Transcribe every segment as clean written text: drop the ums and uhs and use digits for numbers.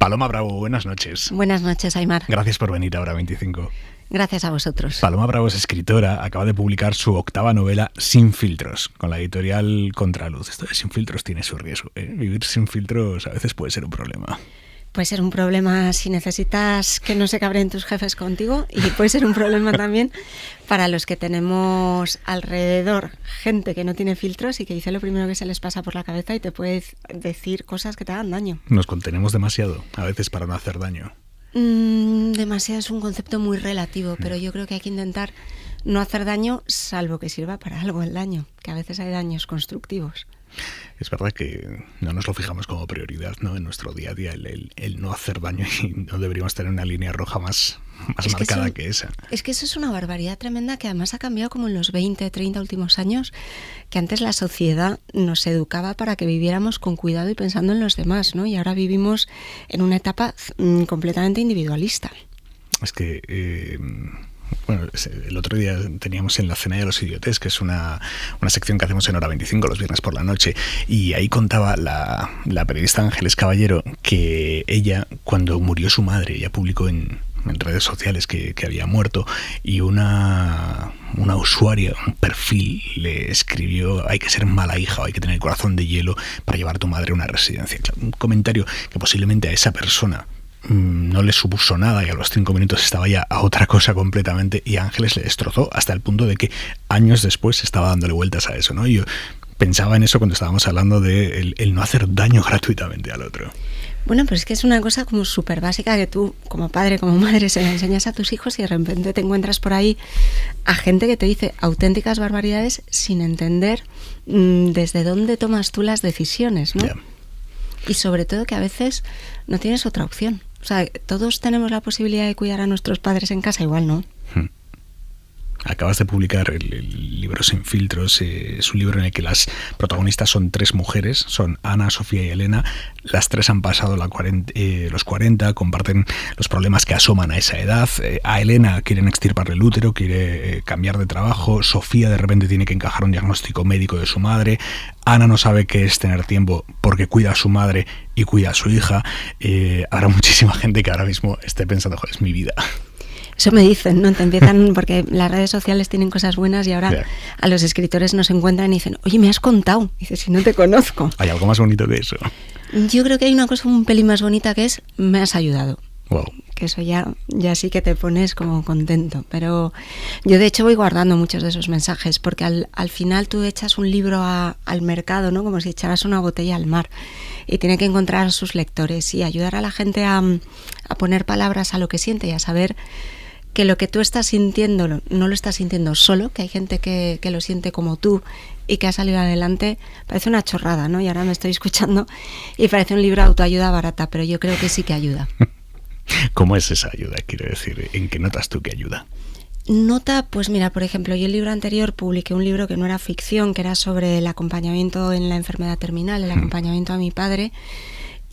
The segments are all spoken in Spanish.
Paloma Bravo, buenas noches. Buenas noches, Aimar. Gracias por venir a Hora 25. Gracias a vosotros. Paloma Bravo es escritora, acaba de publicar su 8ª novela Sin filtros, con la editorial Contraluz. Esto de sin filtros tiene su riesgo, ¿eh? Vivir sin filtros a veces puede ser un problema. Puede ser un problema si necesitas que no se cabren tus jefes contigo, y puede ser un problema también para los que tenemos alrededor gente que no tiene filtros y que dice lo primero que se les pasa por la cabeza y te puede decir cosas que te hagan daño. Nos contenemos demasiado, a veces para no hacer daño. Demasiado es un concepto muy relativo, pero yo creo que hay que intentar no hacer daño, salvo que sirva para algo el daño, que a veces hay daños constructivos. Es verdad que no nos lo fijamos como prioridad, ¿no? En nuestro día a día, el no hacer daño, y no deberíamos tener una línea roja más marcada que esa. Es que eso es una barbaridad tremenda que además ha cambiado como en los 20, 30 últimos años, que antes la sociedad nos educaba para que viviéramos con cuidado y pensando en los demás, ¿no? Y ahora vivimos en una etapa completamente individualista. Es que... Bueno, el otro día teníamos en la Cena de los Idiotes, que es una sección que hacemos en Hora 25 los viernes por la noche, y ahí contaba la periodista Ángeles Caballero que ella, cuando murió su madre, ella publicó en redes sociales que había muerto, y una usuaria, un perfil, le escribió: hay que ser mala hija o hay que tener el corazón de hielo para llevar a tu madre a una residencia. Un comentario que posiblemente a esa persona no le supuso nada, y a los 5 minutos estaba ya a otra cosa completamente, y Ángeles le destrozó hasta el punto de que años después estaba dándole vueltas a eso, ¿no? Y yo pensaba en eso cuando estábamos hablando de el no hacer daño gratuitamente al otro. Bueno, pues es que es una cosa como súper básica que tú, como padre, como madre, se la enseñas a tus hijos, y de repente te encuentras por ahí a gente que te dice auténticas barbaridades sin entender desde dónde tomas tú las decisiones, ¿no? Yeah. Y sobre todo que a veces no tienes otra opción. O sea, todos tenemos la posibilidad de cuidar a nuestros padres en casa, igual no. Acabas de publicar el libro Sin filtros. Es un libro en el que las protagonistas son 3 mujeres, son Ana, Sofía y Elena. Las 3 han pasado los 40, comparten los problemas que asoman a esa edad. A Elena quieren extirparle el útero, quiere cambiar de trabajo. Sofía de repente tiene que encajar un diagnóstico médico de su madre. Ana no sabe qué es tener tiempo porque cuida a su madre y cuida a su hija. Habrá muchísima gente que ahora mismo esté pensando: joder, es mi vida. Eso me dicen, ¿no? Te empiezan, porque las redes sociales tienen cosas buenas, y ahora a los escritores nos encuentran y dicen: oye, me has contado. Y dices: si no te conozco. ¿Hay algo más bonito que eso? Yo creo que hay una cosa un pelín más bonita, que es: me has ayudado. Wow. Que eso ya sí que te pones como contento. Pero yo de hecho voy guardando muchos de esos mensajes, porque al final tú echas un libro al mercado, ¿no? Como si echaras una botella al mar, y tiene que encontrar a sus lectores y ayudar a la gente a poner palabras a lo que siente y a saber que lo que tú estás sintiendo no lo estás sintiendo solo, que hay gente que lo siente como tú y que ha salido adelante. Parece una chorrada, ¿no? Y ahora me estoy escuchando y parece un libro de autoayuda barata, pero yo creo que sí que ayuda. ¿Cómo es esa ayuda? Quiero decir, ¿en qué notas tú que ayuda? Nota, pues mira, por ejemplo, yo el libro anterior publiqué un libro que no era ficción, que era sobre el acompañamiento en la enfermedad terminal, el acompañamiento a mi padre.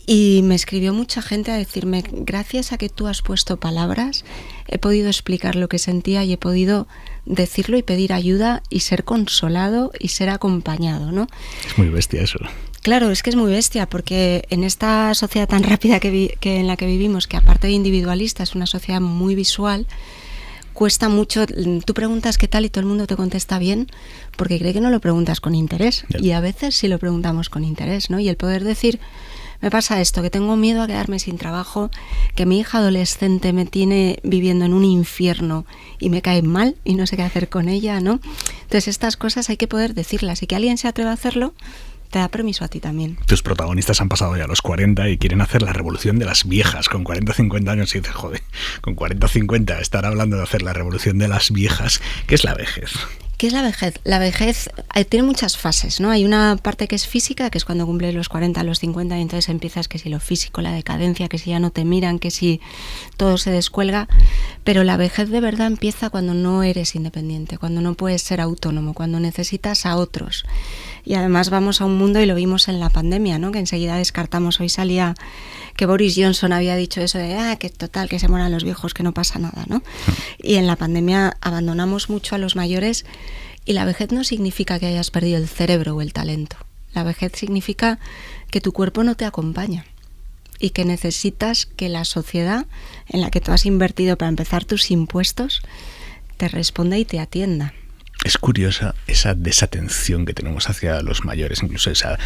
Y me escribió mucha gente a decirme: gracias a que tú has puesto palabras, he podido explicar lo que sentía y he podido decirlo y pedir ayuda y ser consolado y ser acompañado, ¿no? Es muy bestia eso. Claro, es que es muy bestia, porque en esta sociedad tan rápida que en la que vivimos, que aparte de individualista es una sociedad muy visual, cuesta mucho. Tú preguntas qué tal y todo el mundo te contesta bien, porque cree que no lo preguntas con interés. Y a veces sí lo preguntamos con interés, ¿no? Y el poder decir: me pasa esto, que tengo miedo a quedarme sin trabajo, que mi hija adolescente me tiene viviendo en un infierno y me cae mal y no sé qué hacer con ella, ¿no? Entonces estas cosas hay que poder decirlas, y que alguien se atreva a hacerlo te da permiso a ti también. Tus protagonistas han pasado ya los 40 y quieren hacer la revolución de las viejas con 40 50 años, y dices: joder, con 40 50 estar hablando de hacer la revolución de las viejas. ¿Qué es la vejez? ¿Qué es la vejez? La vejez tiene muchas fases, ¿no? Hay una parte que es física, que es cuando cumples los 40, los 50, y entonces empiezas que si lo físico, la decadencia, que si ya no te miran, que si todo se descuelga. Pero la vejez de verdad empieza cuando no eres independiente, cuando no puedes ser autónomo, cuando necesitas a otros. Y además vamos a un mundo, y lo vimos en la pandemia, ¿no? Que enseguida descartamos. Hoy salía que Boris Johnson había dicho eso de que total, que se mueran los viejos, que no pasa nada, ¿no? Y en la pandemia abandonamos mucho a los mayores, y la vejez no significa que hayas perdido el cerebro o el talento. La vejez significa que tu cuerpo no te acompaña. y que necesitas que la sociedad en la que tú has invertido para empezar tus impuestos te responda y te atienda. Es curiosa esa desatención que tenemos hacia los mayores, incluso esa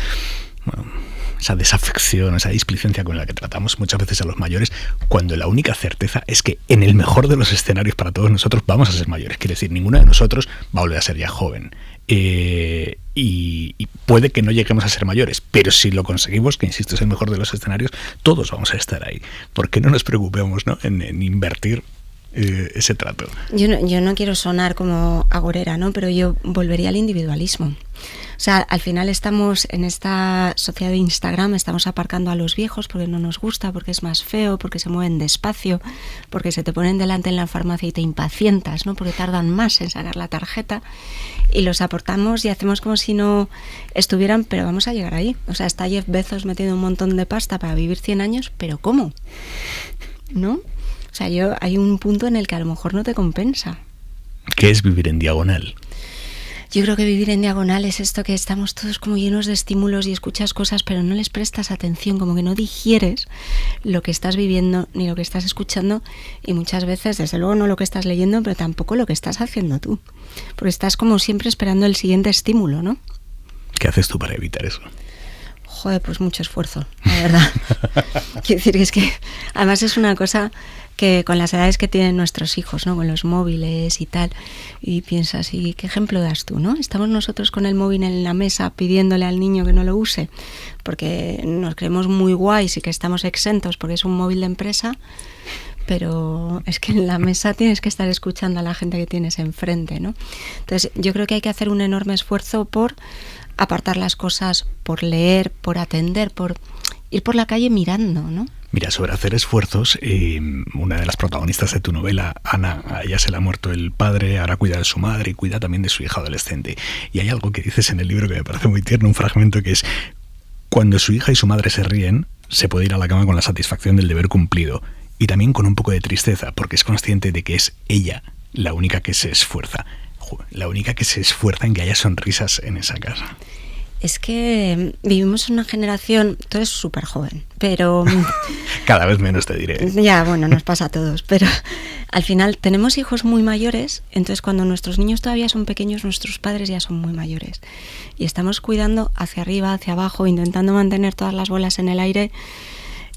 desafección, esa displicencia con la que tratamos muchas veces a los mayores, cuando la única certeza es que en el mejor de los escenarios para todos nosotros vamos a ser mayores. Quiere decir, ninguno de nosotros va a volver a ser ya joven. Y puede que no lleguemos a ser mayores, pero si lo conseguimos, que insisto es el mejor de los escenarios, todos vamos a estar ahí. ¿Por qué no nos preocupemos, ¿no?, en invertir ese trato? Yo no quiero sonar como agorera, ¿no?, pero yo volvería al individualismo. O sea, al final estamos en esta sociedad de Instagram, estamos aparcando a los viejos porque no nos gusta, porque es más feo, porque se mueven despacio, porque se te ponen delante en la farmacia y te impacientas, ¿no?, porque tardan más en sacar la tarjeta, y los aportamos y hacemos como si no estuvieran, pero vamos a llegar ahí. O sea, está Jeff Bezos metiendo un montón de pasta para vivir 100 años, pero ¿cómo? ¿No? O sea, hay un punto en el que a lo mejor no te compensa. ¿Qué es vivir en diagonal? Yo creo que vivir en diagonal es esto que estamos todos como llenos de estímulos y escuchas cosas, pero no les prestas atención, como que no digieres lo que estás viviendo ni lo que estás escuchando, y muchas veces, desde luego, no lo que estás leyendo, pero tampoco lo que estás haciendo tú, porque estás como siempre esperando el siguiente estímulo, ¿no? ¿Qué haces tú para evitar eso? Joder, pues mucho esfuerzo, la verdad. Quiero decir que es que además es una cosa que con las edades que tienen nuestros hijos, ¿no?, con los móviles y tal, y piensas, ¿y qué ejemplo das tú, no? Estamos nosotros con el móvil en la mesa pidiéndole al niño que no lo use, porque nos creemos muy guays y que estamos exentos porque es un móvil de empresa, pero es que en la mesa tienes que estar escuchando a la gente que tienes enfrente, ¿no? Entonces, yo creo que hay que hacer un enorme esfuerzo por apartar las cosas, por leer, por atender, por ir por la calle mirando, ¿no? Mira, sobre hacer esfuerzos, una de las protagonistas de tu novela, Ana, a ella se le ha muerto el padre, ahora cuida de su madre y cuida también de su hija adolescente. Y hay algo que dices en el libro que me parece muy tierno, un fragmento que es: cuando su hija y su madre se ríen, se puede ir a la cama con la satisfacción del deber cumplido y también con un poco de tristeza, porque es consciente de que es ella la única que se esfuerza. La única que se esfuerza en que haya sonrisas en esa casa. Es que vivimos en una generación, tú eres súper joven, pero... Cada vez menos, te diré. Ya, bueno, nos pasa a todos, pero al final tenemos hijos muy mayores, entonces cuando nuestros niños todavía son pequeños, nuestros padres ya son muy mayores. Y estamos cuidando hacia arriba, hacia abajo, intentando mantener todas las bolas en el aire,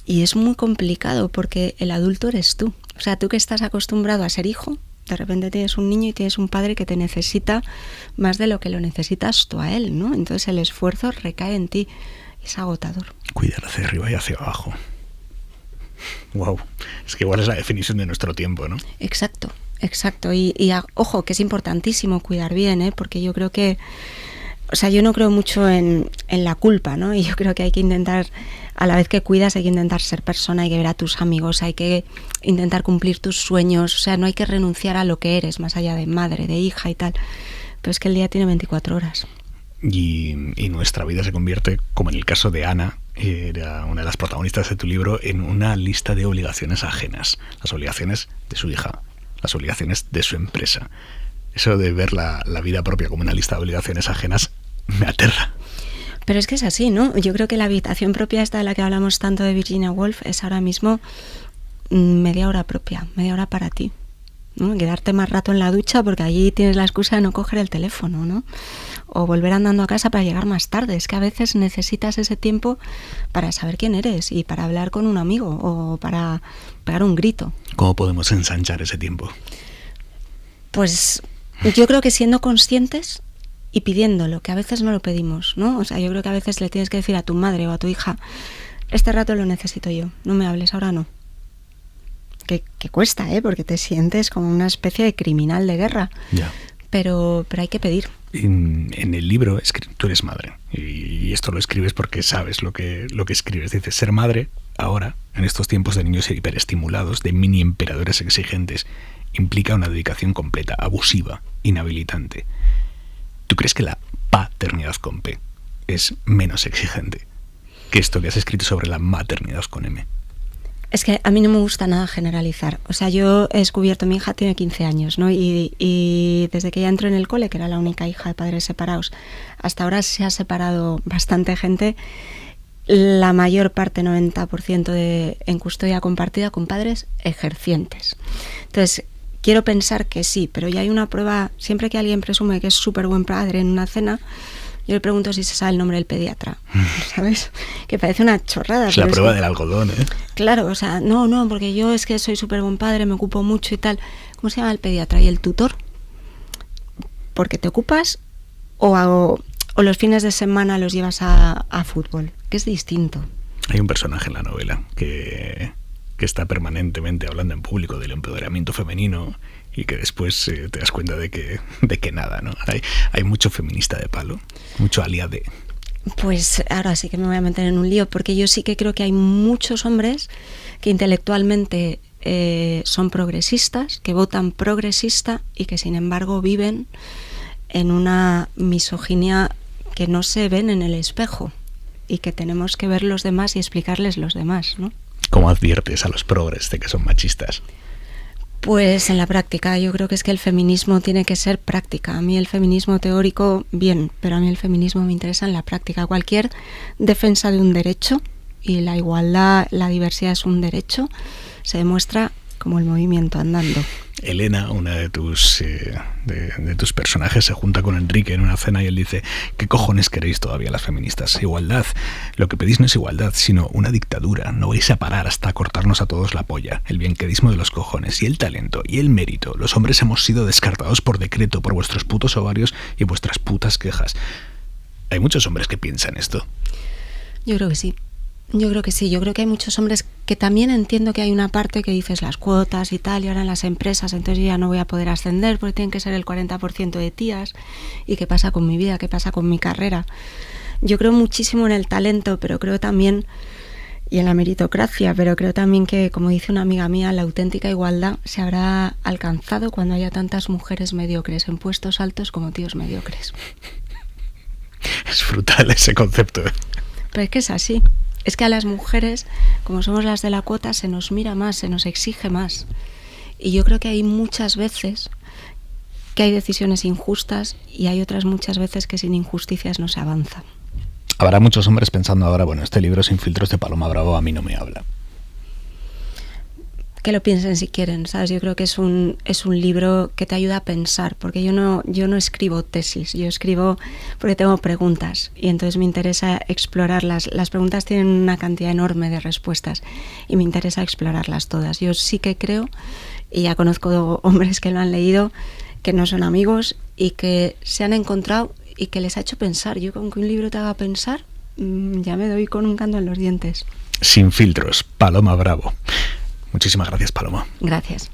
y es muy complicado porque el adulto eres tú. O sea, tú que estás acostumbrado a ser hijo, de repente tienes un niño y tienes un padre que te necesita más de lo que lo necesitas tú a él, ¿no? Entonces el esfuerzo recae en ti. Es agotador. Cuidar hacia arriba y hacia abajo. Wow. Es que igual es la definición de nuestro tiempo, ¿no? Exacto, exacto. Y ojo, que es importantísimo cuidar bien, ¿eh? Porque yo creo que... O sea, yo no creo mucho en la culpa, ¿no? Y yo creo que hay que intentar, a la vez que cuidas, hay que intentar ser persona, hay que ver a tus amigos, hay que intentar cumplir tus sueños. O sea, no hay que renunciar a lo que eres, más allá de madre, de hija y tal. Pero es que el día tiene 24 horas. Y nuestra vida se convierte, como en el caso de Ana, era una de las protagonistas de tu libro, en una lista de obligaciones ajenas. Las obligaciones de su hija, las obligaciones de su empresa. Eso de ver la vida propia como una lista de obligaciones ajenas me aterra. Pero es que es así, ¿no? Yo creo que la habitación propia esta de la que hablamos tanto de Virginia Woolf es ahora mismo media hora propia, media hora para ti, ¿no? Quedarte más rato en la ducha porque allí tienes la excusa de no coger el teléfono, ¿no? O volver andando a casa para llegar más tarde. Es que a veces necesitas ese tiempo para saber quién eres y para hablar con un amigo o para pegar un grito. ¿Cómo podemos ensanchar ese tiempo? Pues yo creo que siendo conscientes y pidiéndolo, que a veces no lo pedimos, ¿no? O sea, yo creo que a veces le tienes que decir a tu madre o a tu hija, este rato lo necesito yo, no me hables, ahora no. Que cuesta, ¿eh? Porque te sientes como una especie de criminal de guerra. Ya. Pero hay que pedir. En el libro, tú eres madre, y esto lo escribes porque sabes lo que escribes. Dices, ser madre, ahora, en estos tiempos de niños hiperestimulados, de mini emperadores exigentes, implica una dedicación completa, abusiva, inhabilitante. ¿Tú crees que la paternidad con P es menos exigente que esto que has escrito sobre la maternidad con M? Es que a mí no me gusta nada generalizar. O sea, yo he descubierto, mi hija tiene 15 años, ¿no? Y desde que ella entró en el cole, que era la única hija de padres separados, hasta ahora se ha separado bastante gente. la mayor parte, 90%, en custodia compartida con padres ejercientes. Entonces, quiero pensar que sí, pero ya hay una prueba. Siempre que alguien presume que es súper buen padre en una cena, yo le pregunto si se sabe el nombre del pediatra, ¿sabes? Que parece una chorrada. Es la prueba del algodón, ¿eh? Claro, o sea, no, porque yo es que soy súper buen padre, me ocupo mucho y tal. ¿Cómo se llama el pediatra? ¿Y el tutor? Porque te ocupas o los fines de semana los llevas a fútbol, que es distinto. Hay un personaje en la novela que está permanentemente hablando en público del empoderamiento femenino y que después te das cuenta de que nada, ¿no? Hay mucho feminista de palo, mucho aliade. Pues ahora sí que me voy a meter en un lío, porque yo sí que creo que hay muchos hombres que intelectualmente son progresistas, que votan progresista y que sin embargo viven en una misoginia que no se ven en el espejo y que tenemos que ver los demás y explicarles los demás, ¿no? ¿Cómo adviertes a los progres de que son machistas? Pues en la práctica. Yo creo que es que el feminismo tiene que ser práctica. A mí el feminismo teórico, bien, pero a mí el feminismo me interesa en la práctica. Cualquier defensa de un derecho, y la igualdad, la diversidad es un derecho, se demuestra como el movimiento andando. Elena, una de tus personajes, se junta con Enrique en una cena y él dice: ¿qué cojones queréis todavía las feministas? Igualdad. Lo que pedís no es igualdad, sino una dictadura. No vais a parar hasta cortarnos a todos la polla. El bienquedismo de los cojones y el talento y el mérito. Los hombres hemos sido descartados por decreto, por vuestros putos ovarios y vuestras putas quejas. ¿Hay muchos hombres que piensan esto? Yo creo que sí. Yo creo que sí, yo creo que hay muchos hombres que también entiendo que hay una parte que dices las cuotas y tal, y ahora en las empresas, entonces yo ya no voy a poder ascender porque tienen que ser el 40% de tías, y qué pasa con mi vida, qué pasa con mi carrera. Yo creo muchísimo en el talento, pero creo también, y en la meritocracia, pero creo también que, como dice una amiga mía, la auténtica igualdad se habrá alcanzado cuando haya tantas mujeres mediocres en puestos altos como tíos mediocres. Es brutal ese concepto. Pero es que es así. Es que a las mujeres, como somos las de la cuota, se nos mira más, se nos exige más. Y yo creo que hay muchas veces que hay decisiones injustas y hay otras muchas veces que sin injusticias no se avanza. Habrá muchos hombres pensando ahora, bueno, este libro Sin filtros de Paloma Bravo a mí no me habla. Que lo piensen si quieren, ¿sabes? Yo creo que es un libro que te ayuda a pensar, porque yo no escribo tesis, yo escribo porque tengo preguntas y entonces me interesa explorarlas. Las preguntas tienen una cantidad enorme de respuestas y me interesa explorarlas todas. Yo sí que creo, y ya conozco hombres que lo han leído, que no son amigos y que se han encontrado y que les ha hecho pensar. Yo con que un libro te haga pensar, ya me doy con un canto en los dientes. Sin filtros, Paloma Bravo. Muchísimas gracias, Paloma. Gracias.